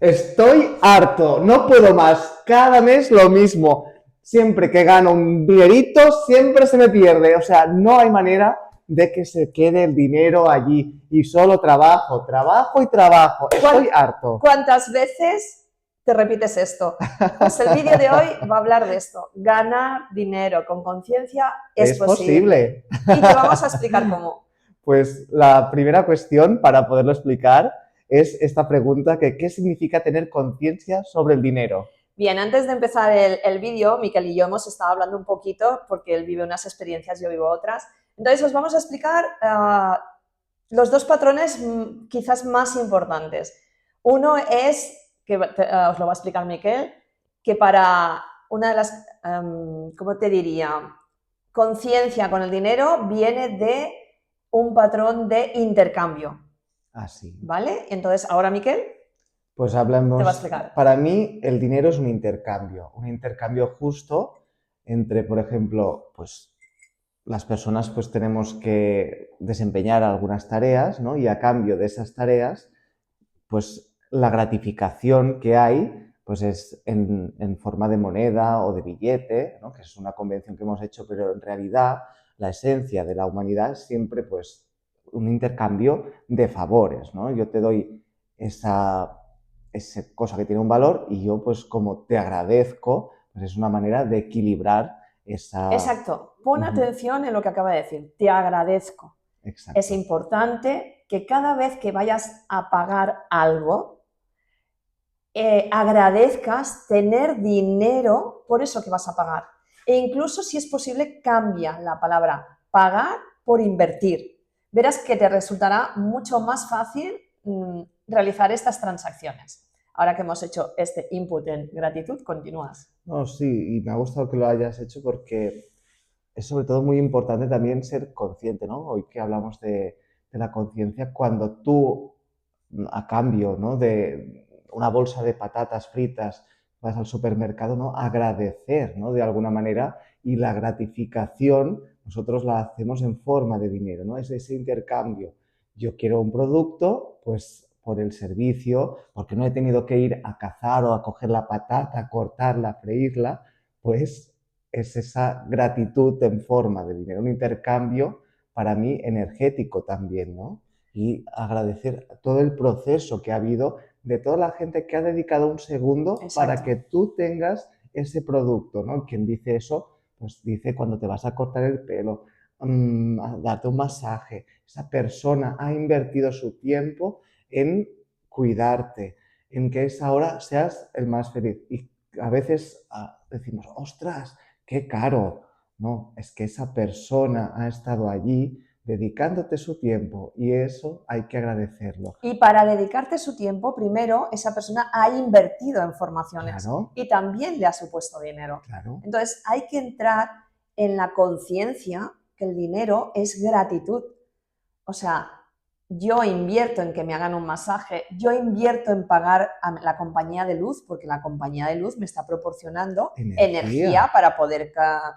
Estoy harto, no puedo más, cada mes lo mismo. Siempre que gano un dinerito, siempre se me pierde. O sea, no hay manera de que se quede el dinero allí. Y solo trabajo, trabajo y trabajo. Estoy harto. ¿Cuántas veces te repites esto? Pues el vídeo de hoy va a hablar de esto. Ganar dinero con conciencia es Es posible. posible. Y te vamos a explicar cómo. Pues la primera cuestión para poderlo explicar es esta pregunta que ¿qué significa tener conciencia sobre el dinero? Bien, antes de empezar el vídeo, Miquel y yo hemos estado hablando un poquito, porque él vive unas experiencias, yo vivo otras. Entonces os vamos a explicar los dos patrones quizás más importantes. Uno es, que os lo va a explicar Miquel, que para una de las, ¿cómo te diría? Conciencia con el dinero viene de un patrón de intercambio. Así. ¿Vale? Entonces, ahora Miquel Pues te va a hablamos, explicar. para mí el dinero es un intercambio justo entre, por ejemplo, pues las personas pues tenemos que desempeñar algunas tareas, ¿no? Y a cambio de esas tareas, pues la gratificación que hay, pues es en forma de moneda o de billete, ¿no? Que es una convención que hemos hecho, pero en realidad la esencia de la humanidad es siempre pues un intercambio de favores, ¿no? Yo te doy esa cosa que tiene un valor y yo pues como te agradezco, pues es una manera de equilibrar esa... Exacto. Pon Ujú. atención en lo que acaba de decir. Te agradezco. Es Exacto. importante que cada vez que vayas a pagar algo, agradezcas tener dinero por eso que vas a pagar. E incluso, si es posible, cambia la palabra pagar por invertir. Verás que te resultará mucho más fácil realizar estas transacciones. Ahora que hemos hecho este input en gratitud, continúas. No, sí, y me ha gustado que lo hayas hecho porque es sobre todo muy importante también ser consciente, ¿no? Hoy que hablamos de la conciencia, cuando tú, a cambio, ¿no? De una bolsa de patatas fritas, vas al supermercado, ¿no? Agradecer, ¿no? De alguna manera, y la gratificación nosotros la hacemos en forma de dinero, ¿no? Es ese intercambio. Yo quiero un producto, pues por el servicio, porque no he tenido que ir a cazar o a coger la patata, cortarla, freírla, pues es esa gratitud en forma de dinero, un intercambio para mí energético también, ¿no? Y agradecer todo el proceso que ha habido de toda la gente que ha dedicado un segundo para Exacto. que tú tengas ese producto, ¿no? Quien dice eso, pues dice cuando te vas a cortar el pelo, a darte un masaje, esa persona ha invertido su tiempo en cuidarte, en que esa hora seas el más feliz. Y a veces decimos, ostras, qué caro. No, es que esa persona ha estado allí dedicándote su tiempo y eso hay que agradecerlo. Y para dedicarte su tiempo, primero, esa persona ha invertido en formaciones Claro, y también le ha supuesto dinero. claro. Entonces, hay que entrar en la conciencia que el dinero es gratitud. O sea, yo invierto en que me hagan un masaje, yo invierto en pagar a la compañía de luz, porque la compañía de luz me está proporcionando Energía energía para poder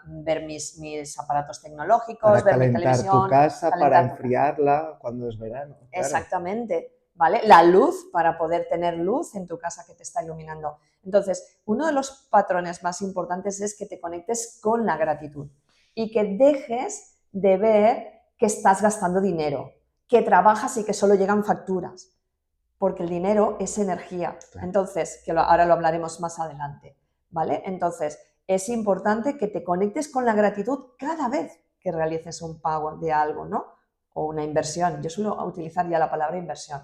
ver mis aparatos tecnológicos, para ver mi calentar tu televisión, casa, para calentar tu casa. enfriarla cuando es verano, claro. Exactamente, ¿vale? La luz para poder tener luz en tu casa que te está iluminando. Entonces, uno de los patrones más importantes es que te conectes con la gratitud y que dejes de ver que estás gastando dinero, que trabajas y que solo llegan facturas, porque el dinero es energía. Claro. Entonces, ahora lo hablaremos más adelante, ¿vale? Entonces, es importante que te conectes con la gratitud cada vez que realices un pago de algo, ¿no? O una inversión. Yo suelo utilizar ya la palabra inversión.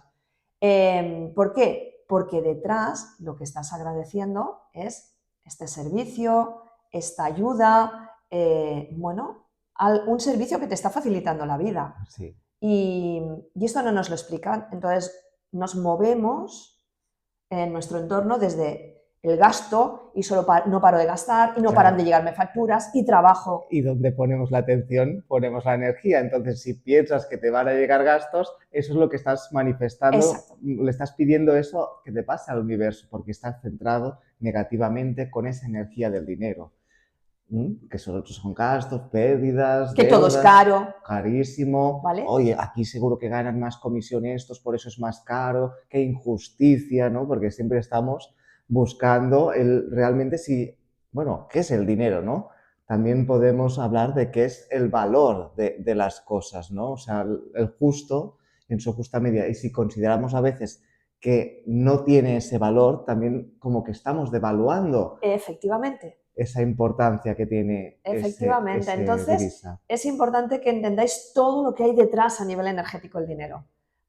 ¿Por qué? Porque detrás lo que estás agradeciendo es este servicio, esta ayuda, bueno, un servicio que te está facilitando la vida. Sí. Y esto no nos lo explican. Entonces, nos movemos en nuestro entorno desde el gasto y solo no paro de gastar y no Claro. paran de llegarme facturas y trabajo. Y donde ponemos la atención, ponemos la energía. Entonces, si piensas que te van a llegar gastos, eso es lo que estás manifestando, Exacto. le estás pidiendo eso que te pase al universo, porque estás centrado negativamente con esa energía del dinero. que son gastos, pérdidas, que todo es deudas, caro, carísimo. ¿vale? Oye, aquí seguro que ganan más comisión estos, por eso es más caro. Qué injusticia, ¿no? Porque siempre estamos buscando realmente si, bueno, ¿qué es el dinero, no? También podemos hablar de qué es el valor de las cosas, ¿no? O sea, el justo en su justa medida. Y si consideramos a veces que no tiene ese valor, también como que estamos devaluando Efectivamente. esa importancia que tiene Efectivamente. ese Entonces, divisa. es importante que entendáis todo lo que hay detrás a nivel energético del dinero.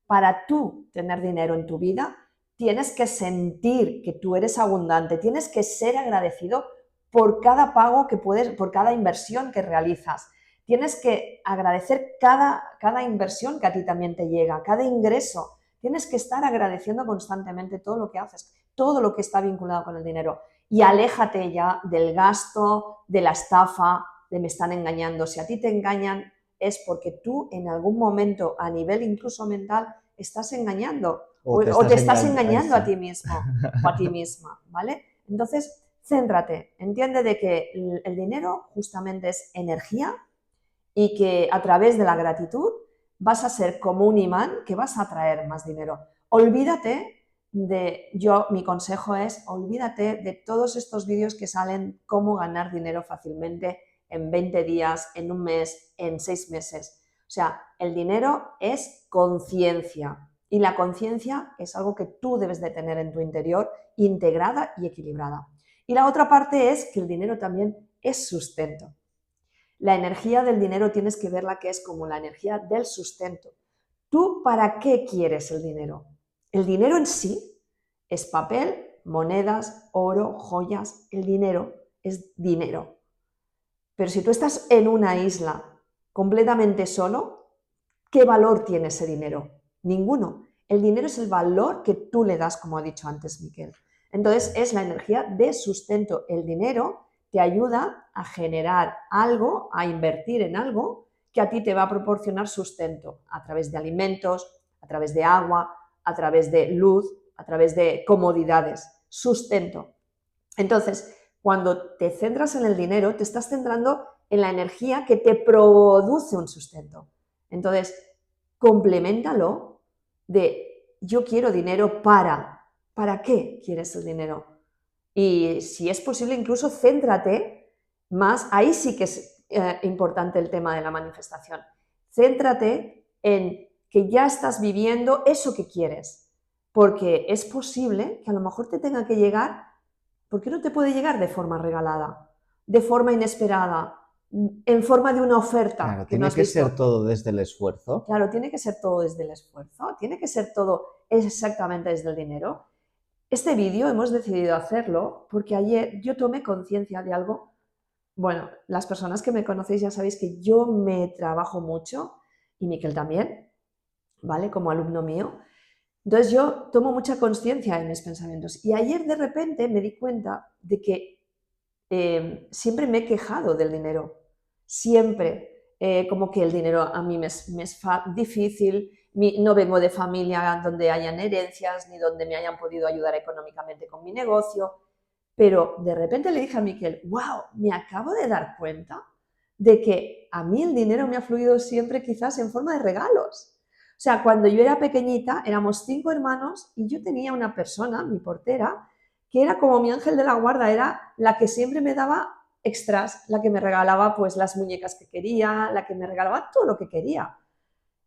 Para tú tener dinero en tu vida, tienes que sentir que tú eres abundante, tienes que ser agradecido por cada pago que puedes, por cada inversión que realizas. Tienes que agradecer cada inversión que a ti también te llega, cada ingreso. Tienes que estar agradeciendo constantemente todo lo que haces, todo lo que está vinculado con el dinero. Y aléjate ya del gasto, de la estafa, de me están engañando. Si a ti te engañan es porque tú en algún momento a nivel incluso mental estás engañando O te te estás estás engañando. engañando a ti mismo o a ti misma, ¿vale? Entonces, céntrate, entiende de que el dinero justamente es energía y que a través de la gratitud vas a ser como un imán que vas a atraer más dinero. Olvídate mi consejo es, olvídate de todos estos vídeos que salen cómo ganar dinero fácilmente en 20 días, en un mes, en 6 meses. O sea, el dinero es conciencia y la conciencia es algo que tú debes de tener en tu interior integrada y equilibrada. Y la otra parte es que el dinero también es sustento. La energía del dinero tienes que verla que es como la energía del sustento. ¿Tú para qué quieres el dinero? El dinero en sí es papel, monedas, oro, joyas. El dinero es dinero. Pero si tú estás en una isla completamente solo, ¿qué valor tiene ese dinero? Ninguno. El dinero es el valor que tú le das, como ha dicho antes Miquel. Entonces es la energía de sustento. El dinero te ayuda a generar algo, a invertir en algo que a ti te va a proporcionar sustento a través de alimentos, a través de agua, a través de luz, a través de comodidades. Sustento. Entonces, cuando te centras en el dinero, te estás centrando en la energía que te produce un sustento. Entonces, compleméntalo de yo quiero dinero ¿para qué quieres el dinero? Y si es posible, incluso céntrate más, ahí sí que es importante el tema de la manifestación. Céntrate en que ya estás viviendo eso que quieres, porque es posible que a lo mejor te tenga que llegar. ¿Por qué no te puede llegar de forma regalada, de forma inesperada, en forma de una oferta Claro, que no tiene has que ser visto? todo desde el esfuerzo. Claro, tiene que ser todo desde el esfuerzo, tiene que ser todo exactamente desde el dinero. Este vídeo hemos decidido hacerlo porque ayer yo tomé conciencia de algo. Bueno, las personas que me conocéis ya sabéis que yo me trabajo mucho y Miquel también, ¿vale? Como alumno mío. Entonces yo tomo mucha conciencia en mis pensamientos y ayer de repente me di cuenta de que siempre me he quejado del dinero, siempre, como que el dinero a mí me es difícil, no vengo de familia donde hayan herencias ni donde me hayan podido ayudar económicamente con mi negocio, pero de repente le dije a Miquel, wow, me acabo de dar cuenta de que a mí el dinero me ha fluido siempre quizás en forma de regalos. O sea, cuando yo era pequeñita, éramos 5 hermanos y yo tenía una persona, mi portera, que era como mi ángel de la guarda, era la que siempre me daba extras, la que me regalaba pues las muñecas que quería, la que me regalaba todo lo que quería.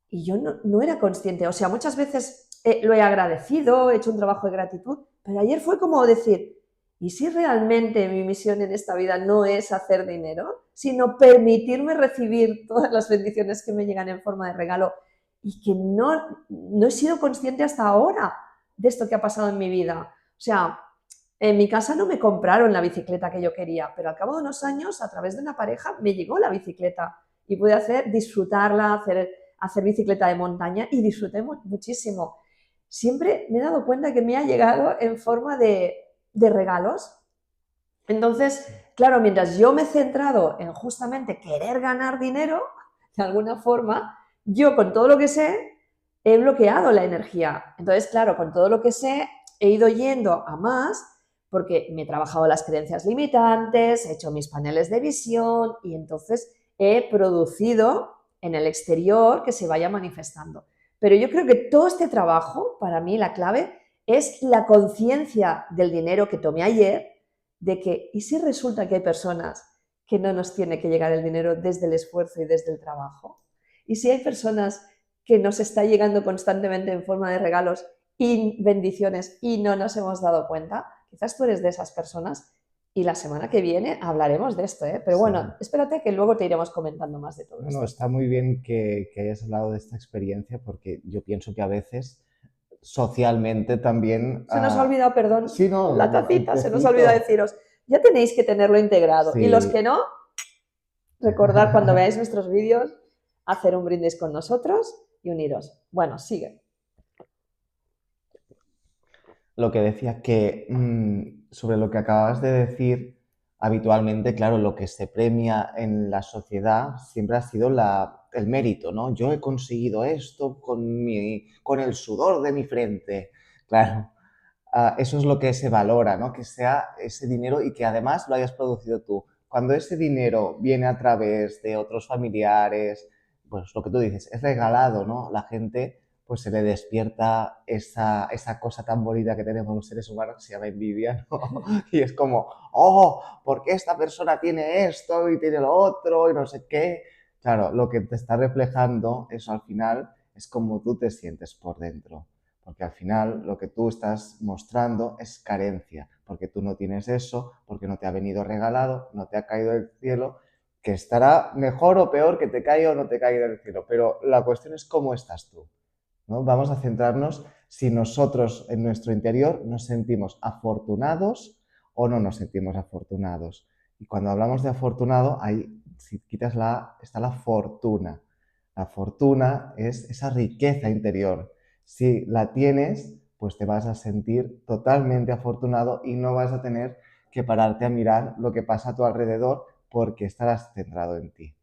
Y yo no era consciente, o sea, muchas veces lo he agradecido, he hecho un trabajo de gratitud, pero ayer fue como decir, ¿y si realmente mi misión en esta vida no es hacer dinero, sino permitirme recibir todas las bendiciones que me llegan en forma de regalo y que no he sido consciente hasta ahora de esto que ha pasado en mi vida? O sea, en mi casa no me compraron la bicicleta que yo quería, pero al cabo de unos años, a través de una pareja, me llegó la bicicleta y pude disfrutarla, hacer bicicleta de montaña y disfruté muchísimo. Siempre me he dado cuenta que me ha llegado en forma de regalos. Entonces, claro, mientras yo me he centrado en justamente querer ganar dinero, de alguna forma, yo con todo lo que sé he bloqueado la energía. Entonces, claro, con todo lo que sé he ido yendo a más, porque me he trabajado las creencias limitantes, he hecho mis paneles de visión y entonces he producido en el exterior que se vaya manifestando. Pero yo creo que todo este trabajo, para mí la clave es la conciencia del dinero que tomé ayer, de que, ¿y si resulta que hay personas que no nos tiene que llegar el dinero desde el esfuerzo y desde el trabajo? ¿Y si hay personas que nos está llegando constantemente en forma de regalos y bendiciones y no nos hemos dado cuenta? Quizás tú eres de esas personas y la semana que viene hablaremos de esto, ¿eh? Pero Sí. bueno, espérate que luego te iremos comentando más de todo No, esto. está muy bien que hayas hablado de esta experiencia porque yo pienso que a veces socialmente también... Se nos ha olvidado, perdón, sí, no, la un tacita, se nos ha olvidado tecito. deciros, ya tenéis que tenerlo integrado. Y los que Sí. no, recordar cuando veáis nuestros vídeos, hacer un brindis con nosotros y uniros. Bueno, sigue. Lo que decía que sobre lo que acabas de decir, habitualmente, claro, lo que se premia en la sociedad siempre ha sido el mérito, ¿no? Yo he conseguido esto con el sudor de mi frente. Claro, eso es lo que se valora, ¿no? Que sea ese dinero y que además lo hayas producido tú. Cuando ese dinero viene a través de otros familiares, pues lo que tú dices, es regalado, ¿no? La gente pues se le despierta esa cosa tan bonita que tenemos los seres humanos que se llama envidia, ¿no? Y es como, oh, ¿por qué esta persona tiene esto y tiene lo otro y no sé qué? Claro, lo que te está reflejando eso al final es cómo tú te sientes por dentro. Porque al final lo que tú estás mostrando es carencia, porque tú no tienes eso, porque no te ha venido regalado, no te ha caído del cielo, que estará mejor o peor que te caiga o no te caiga del cielo. Pero la cuestión es cómo estás tú, ¿no? Vamos a centrarnos si nosotros en nuestro interior nos sentimos afortunados o no nos sentimos afortunados. Y cuando hablamos de afortunado, ahí, si quitas la A, está la fortuna. La fortuna es esa riqueza interior. Si la tienes, pues te vas a sentir totalmente afortunado y no vas a tener que pararte a mirar lo que pasa a tu alrededor porque estarás centrado en ti.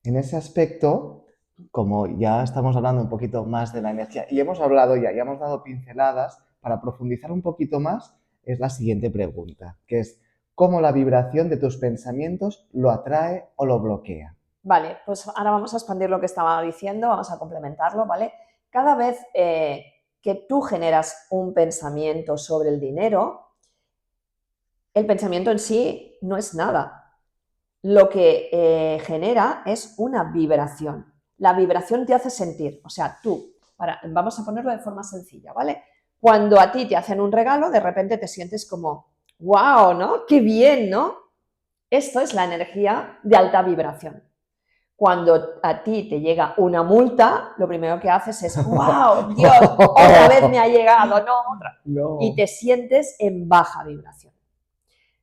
En ese aspecto, como ya estamos hablando un poquito más de la energía y hemos hablado ya hemos dado pinceladas, para profundizar un poquito más, es la siguiente pregunta, que es ¿cómo la vibración de tus pensamientos lo atrae o lo bloquea? Vale, pues ahora vamos a expandir lo que estaba diciendo, vamos a complementarlo, ¿vale? Cada vez que tú generas un pensamiento sobre el dinero, el pensamiento en sí no es nada. Lo que genera es una vibración. La vibración te hace sentir, o sea, tú, vamos a ponerlo de forma sencilla, ¿vale? Cuando a ti te hacen un regalo, de repente te sientes como, wow, ¿no? Qué bien, ¿no? Esto es la energía de alta vibración. Cuando a ti te llega una multa, lo primero que haces es, wow, Dios, otra vez me ha llegado, no, otra. Y No. te sientes en baja vibración.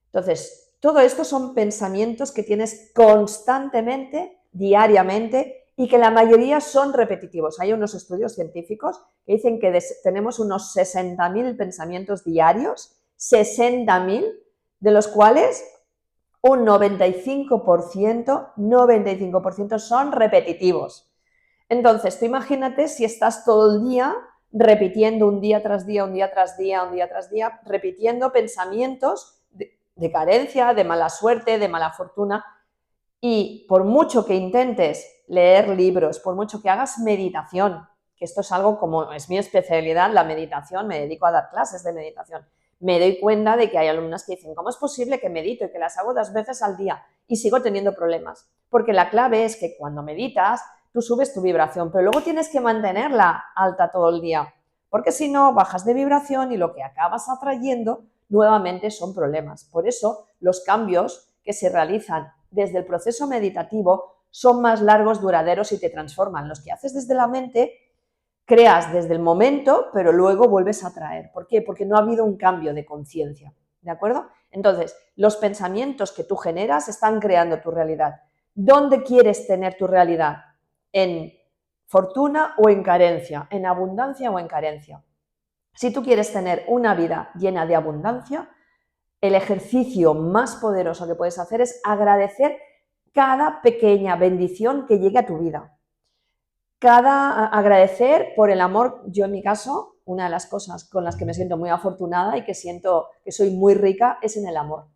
Entonces, todo esto son pensamientos que tienes constantemente, diariamente, y que la mayoría son repetitivos. Hay unos estudios científicos que dicen que tenemos unos 60.000 pensamientos diarios, 60.000, de los cuales un 95% son repetitivos. Entonces, tú imagínate si estás todo el día repitiendo un día tras día, un día tras día, un día tras día, repitiendo pensamientos de carencia, de mala suerte, de mala fortuna. Y por mucho que intentes leer libros, por mucho que hagas meditación, que esto es algo como es mi especialidad, la meditación, me dedico a dar clases de meditación, me doy cuenta de que hay alumnas que dicen, ¿cómo es posible que medito y que las hago 2 veces al día y sigo teniendo problemas? Porque la clave es que cuando meditas, tú subes tu vibración, pero luego tienes que mantenerla alta todo el día, porque si no, bajas de vibración y lo que acabas atrayendo nuevamente son problemas. Por eso, los cambios que se realizan desde el proceso meditativo son más largos, duraderos y te transforman. Los que haces desde la mente, creas desde el momento, pero luego vuelves a traer. ¿Por qué? Porque no ha habido un cambio de conciencia, ¿de acuerdo? Entonces, los pensamientos que tú generas están creando tu realidad. ¿Dónde quieres tener tu realidad? ¿En fortuna o en carencia? ¿En abundancia o en carencia? Si tú quieres tener una vida llena de abundancia, el ejercicio más poderoso que puedes hacer es agradecer cada pequeña bendición que llegue a tu vida. Agradecer por el amor, yo en mi caso, una de las cosas con las que me siento muy afortunada y que siento que soy muy rica es en el amor,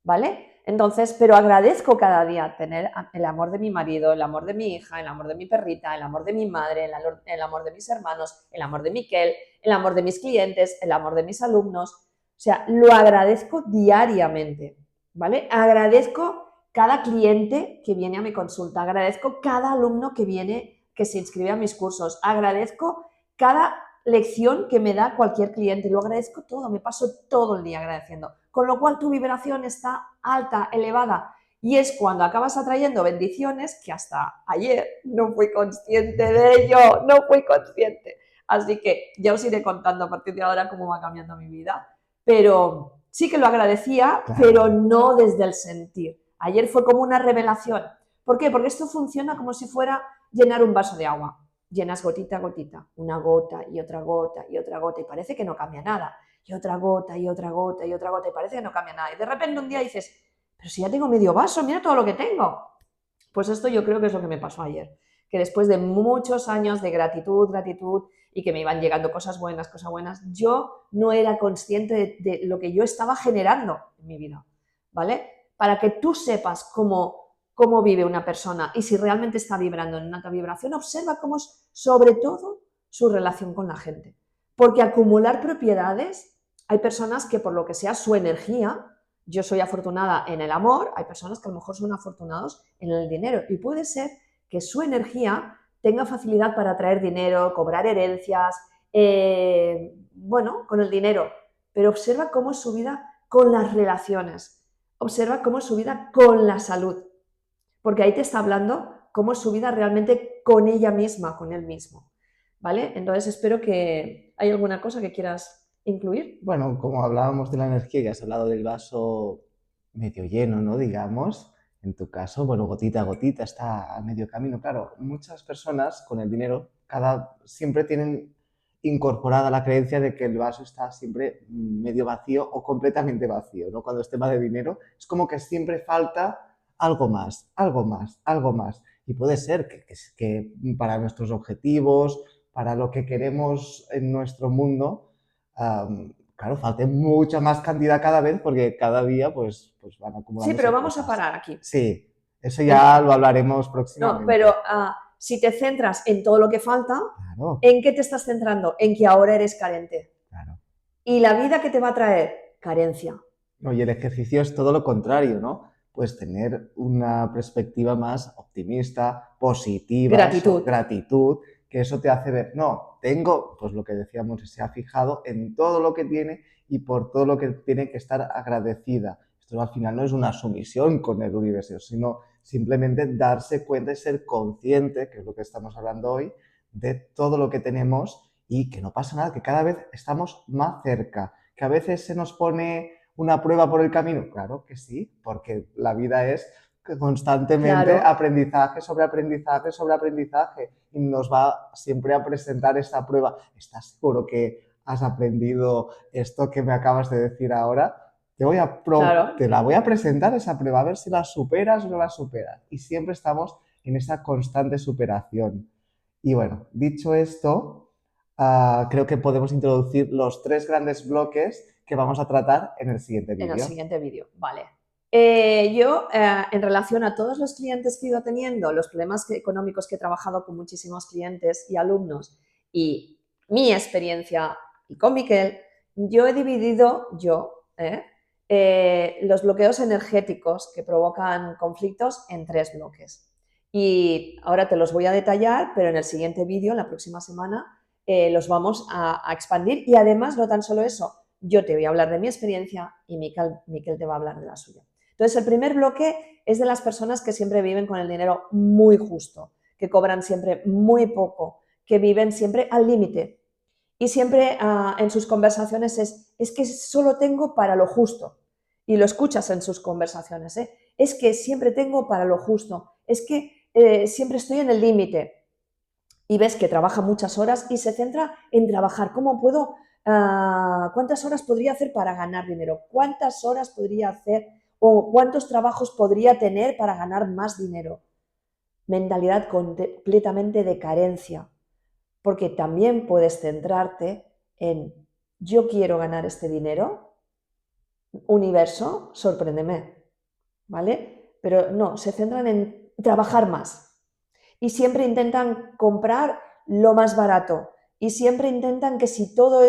¿vale? Entonces, pero agradezco cada día tener el amor de mi marido, el amor de mi hija, el amor de mi perrita, el amor de mi madre, el amor de mis hermanos, el amor de Miquel, el amor de mis clientes, el amor de mis alumnos. O sea, lo agradezco diariamente, ¿vale? Agradezco cada cliente que viene a mi consulta, agradezco cada alumno que viene, que se inscribe a mis cursos, agradezco cada lección que me da cualquier cliente, lo agradezco todo, me paso todo el día agradeciendo, con lo cual tu vibración está alta, elevada, y es cuando acabas atrayendo bendiciones que hasta ayer no fui consciente de ello, no fui consciente. Así que ya os iré contando a partir de ahora cómo va cambiando mi vida, pero sí que lo agradecía, Claro. pero no desde el sentir. Ayer fue como una revelación. ¿Por qué? Porque esto funciona como si fuera llenar un vaso de agua. Llenas gotita a gotita, una gota y otra gota y otra gota, y parece que no cambia nada. Y otra gota y otra gota y otra gota, y parece que no cambia nada. Y de repente un día dices, pero si ya tengo medio vaso, mira todo lo que tengo. Pues esto yo creo que es lo que me pasó ayer. Que después de muchos años de gratitud, y que me iban llegando cosas buenas, yo no era consciente de lo que yo estaba generando en mi vida, ¿vale? Para que tú sepas cómo vive una persona y si realmente está vibrando en una alta vibración, observa cómo es, sobre todo, su relación con la gente. Porque acumular propiedades, hay personas que por lo que sea su energía, yo soy afortunada en el amor, hay personas que a lo mejor son afortunados en el dinero y puede ser que su energía tenga facilidad para atraer dinero, cobrar herencias, bueno, con el dinero, pero observa cómo es su vida con las relaciones, observa cómo es su vida con la salud, porque ahí te está hablando cómo es su vida realmente con ella misma, con él mismo, ¿vale? Entonces espero que hay alguna cosa que quieras incluir. Bueno, como hablábamos de la energía y has hablado del vaso medio lleno, ¿no? Digamos, en tu caso, bueno, gotita a gotita está a medio camino. Claro, muchas personas con el dinero siempre tienen incorporada la creencia de que el vaso está siempre medio vacío o completamente vacío, ¿no? Cuando es tema de dinero, es como que siempre falta algo más, algo más, algo más. Y puede ser que para nuestros objetivos, para lo que queremos en nuestro mundo, claro, falte mucha más cantidad cada vez porque cada día pues van Sí, acumulándose pero vamos a cosas. parar aquí. Sí, eso ya lo hablaremos No, próximamente. pero si te centras en todo lo que falta, Claro, ¿en qué te estás centrando? En que ahora eres carente. claro. ¿Y la vida que te va a traer? Carencia. No, y el ejercicio es todo lo contrario, ¿no? Pues tener una perspectiva más optimista, positiva, Gratitud. gratitud, que eso te hace ver, no, tengo, pues lo que decíamos, se ha fijado en todo lo que tiene y por todo lo que tiene que estar agradecida. Esto al final no es una sumisión con el universo, sino simplemente darse cuenta y ser consciente, que es lo que estamos hablando hoy, de todo lo que tenemos y que no pasa nada, que cada vez estamos más cerca, que a veces se nos pone una prueba por el camino. Claro que sí, porque la vida es constantemente Claro. aprendizaje sobre aprendizaje sobre aprendizaje y nos va siempre a presentar esta prueba. ¿Estás seguro que has aprendido esto que me acabas de decir ahora? Claro. Te la voy a presentar esa prueba, a ver si la superas o no la superas. Y siempre estamos en esa constante superación. Y bueno, dicho esto, creo que podemos introducir los 3 grandes bloques que vamos a tratar en el siguiente En el vídeo. siguiente vídeo, vale. Yo, en relación a todos los clientes que he ido teniendo, los problemas económicos que he trabajado con muchísimos clientes y alumnos y mi experiencia y con Miquel, yo he dividido los bloqueos energéticos que provocan conflictos en 3 bloques. Y ahora te los voy a detallar, pero en el siguiente vídeo, la próxima semana, los vamos a expandir y además no tan solo eso, yo te voy a hablar de mi experiencia y Miquel te va a hablar de la suya. Entonces, el primer bloque es de las personas que siempre viven con el dinero muy justo, que cobran siempre muy poco, que viven siempre al límite. Y siempre en sus conversaciones es que solo tengo para lo justo. Y lo escuchas en sus conversaciones, ¿eh? Es que siempre tengo para lo justo, es que siempre estoy en el límite. Y ves que trabaja muchas horas y se centra en trabajar. ¿Cómo puedo? ¿Cuántas horas podría hacer para ganar dinero? ¿Cuántas horas podría hacer o cuántos trabajos podría tener para ganar más dinero? Mentalidad completamente de carencia, porque también puedes centrarte en yo quiero ganar este dinero, universo, sorpréndeme, ¿vale? Pero no, se centran en trabajar más y siempre intentan comprar lo más barato y siempre intentan que si todo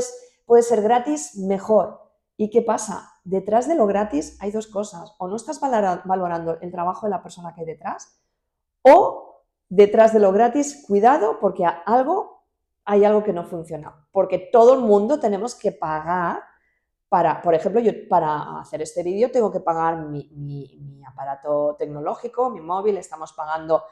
puede ser gratis, mejor. ¿Y qué pasa? Detrás de lo gratis hay dos cosas, o no estás valorando el trabajo de la persona que hay detrás, o detrás de lo gratis, cuidado, porque hay algo que no funciona, porque todo el mundo tenemos que pagar por ejemplo, yo para hacer este vídeo tengo que pagar mi aparato tecnológico, mi móvil, estamos pagando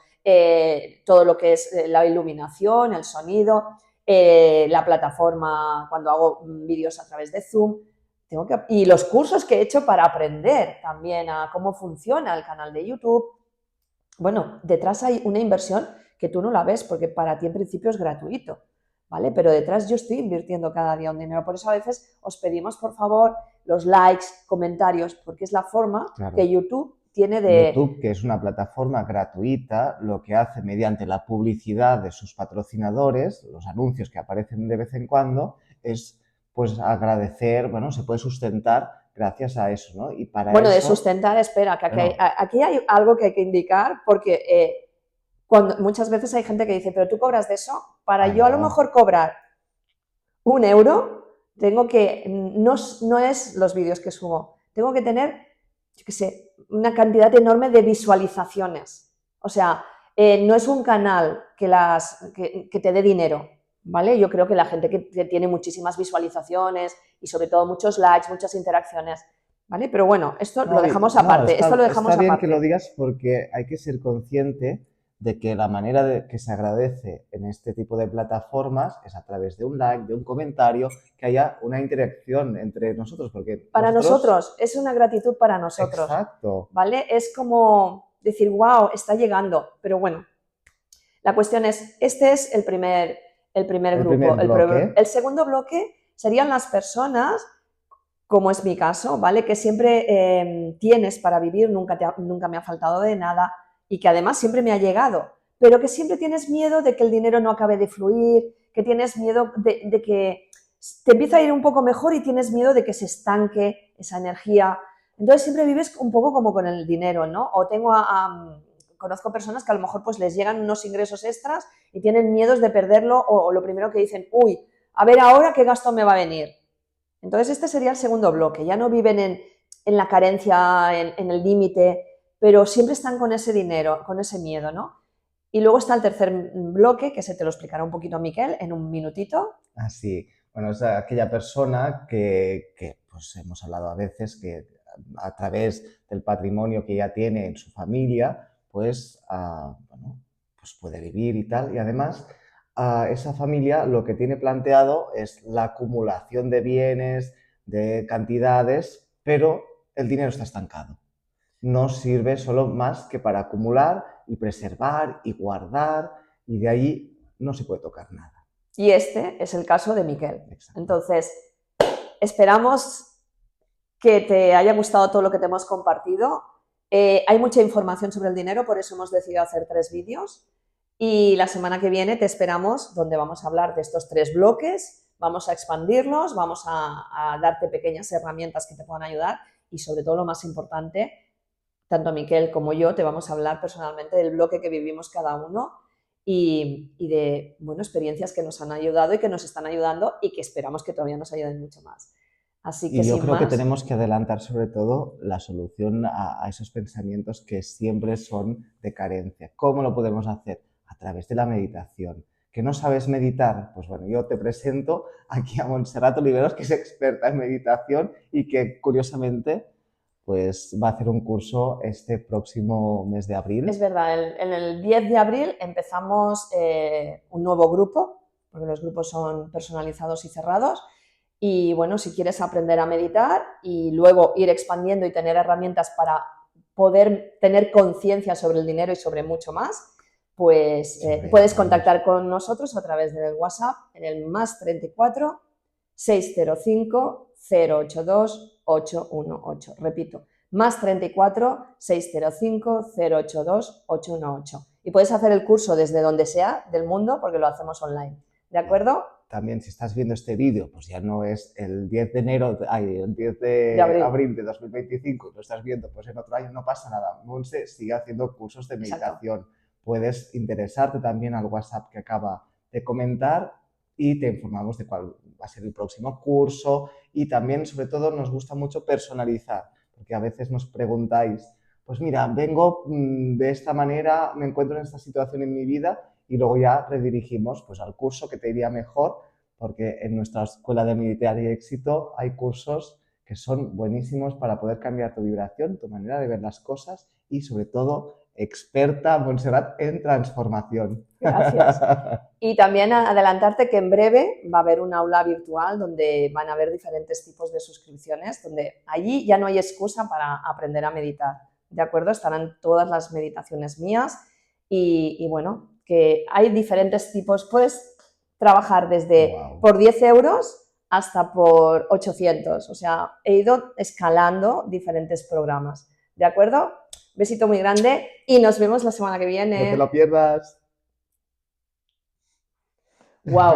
todo lo que es la iluminación, el sonido, la plataforma cuando hago vídeos a través de Zoom, y los cursos que he hecho para aprender también a cómo funciona el canal de YouTube. Bueno, detrás hay una inversión que tú no la ves porque para ti en principio es gratuito, ¿vale? Pero detrás yo estoy invirtiendo cada día un dinero. Por eso a veces os pedimos, por favor, los likes, comentarios, porque es la forma que YouTube tiene de... YouTube, que es una plataforma gratuita, lo que hace mediante la publicidad de sus patrocinadores, los anuncios que aparecen de vez en cuando, es pues agradecer, bueno, se puede sustentar gracias a eso, ¿no? Y para Bueno, de eso, sustentar, espera, que bueno, aquí hay algo que hay que indicar, porque muchas veces hay gente que dice, pero tú cobras de eso, para yo a lo no, mejor cobrar 1 euro, tengo que, no es los vídeos que subo, tengo que tener, yo qué sé, una cantidad enorme de visualizaciones. O sea, no es un canal que te dé dinero, ¿vale? Yo creo que la gente que tiene muchísimas visualizaciones y sobre todo muchos likes, muchas interacciones, ¿vale? Pero bueno, esto lo no, dejamos no, aparte, esto lo dejamos está bien que lo aparte. digas porque hay que ser consciente de que la manera de que se agradece en este tipo de plataformas es a través de un like, de un comentario, que haya una interacción entre nosotros, porque Para nosotros, nosotros, es una gratitud para nosotros, exacto, ¿vale? Es como decir, wow, está llegando, pero bueno, la cuestión es, este es el primer el grupo. primer bloque, El segundo bloque serían las personas, como es mi caso, ¿vale? Que siempre tienes para vivir, nunca me ha faltado de nada y que además siempre me ha llegado, pero que siempre tienes miedo de que el dinero no acabe de fluir, que tienes miedo de que te empieza a ir un poco mejor y tienes miedo de que se estanque esa energía. Entonces siempre vives un poco como con el dinero, ¿no? O conozco personas que a lo mejor pues les llegan unos ingresos extras y tienen miedos de perderlo o lo primero que dicen, uy, a ver ahora qué gasto me va a venir. Entonces este sería el segundo bloque, ya no viven en la carencia, en el límite, pero siempre están con ese dinero, con ese miedo, ¿no? Y luego está el tercer bloque, que se te lo explicará un poquito Miquel en un minutito. así, bueno, es aquella persona que pues hemos hablado a veces que a través del patrimonio que ya tiene en su familia, pues, bueno, pues puede vivir y tal, y además esa familia lo que tiene planteado es la acumulación de bienes, de cantidades, pero el dinero está estancado. No sirve solo más que para acumular y preservar y guardar, y de ahí no se puede tocar nada. Y este es el caso de Miquel. Exacto. Entonces, esperamos que te haya gustado todo lo que te hemos compartido. Hay mucha información sobre el dinero, por eso hemos decidido hacer 3 vídeos. Y la semana que viene te esperamos, donde vamos a hablar de estos 3 bloques, vamos a expandirlos, vamos a darte pequeñas herramientas que te puedan ayudar y sobre todo lo más importante, tanto Miquel como yo te vamos a hablar personalmente del bloque que vivimos cada uno y de bueno, experiencias que nos han ayudado y que nos están ayudando y que esperamos que todavía nos ayuden mucho más. Así que Y yo sin creo que más, tenemos que adelantar sobre todo la solución a esos pensamientos que siempre son de carencia. ¿Cómo lo podemos hacer? A través de la meditación. ¿Que no sabes meditar? Pues bueno, yo te presento aquí a Montserrat Oliveros, que es experta en meditación y que curiosamente pues va a hacer un curso este próximo mes de es abril. verdad, en el 10 de abril empezamos un nuevo grupo, porque los grupos son personalizados y cerrados. Y bueno, si quieres aprender a meditar y luego ir expandiendo y tener herramientas para poder tener conciencia sobre el dinero y sobre mucho más, pues puedes contactar con nosotros a través del WhatsApp en el +34 605 082 818. Repito, +34 605 082 818. Y puedes hacer el curso desde donde sea del mundo porque lo hacemos online. ¿De acuerdo? también si estás viendo este vídeo, pues ya no es el 10 de enero, el 10 de abril de 2025, lo estás viendo pues en otro año, no pasa nada. Monse sigue haciendo cursos de meditación. Exacto. Puedes interesarte también al WhatsApp que acaba de comentar y te informamos de cuál va a ser el próximo curso. Y también, sobre todo, nos gusta mucho personalizar, porque a veces nos preguntáis, pues mira, vengo de esta manera, me encuentro en esta situación en mi vida, y luego ya redirigimos pues al curso que te iría mejor, porque en nuestra escuela de Meditar y Éxito hay cursos que son buenísimos para poder cambiar tu vibración, tu manera de ver las cosas y sobre todo experta, Montserrat, en transformación. Gracias. Y también adelantarte que en breve va a haber un aula virtual donde van a haber diferentes tipos de suscripciones, donde allí ya no hay excusa para aprender a meditar, ¿de acuerdo? Estarán todas las meditaciones mías y bueno, que hay diferentes tipos, puedes trabajar desde por 10 euros hasta por 800, o sea, he ido escalando diferentes programas, ¿de acuerdo? Besito muy grande y nos vemos la semana que viene. No te lo pierdas. Wow.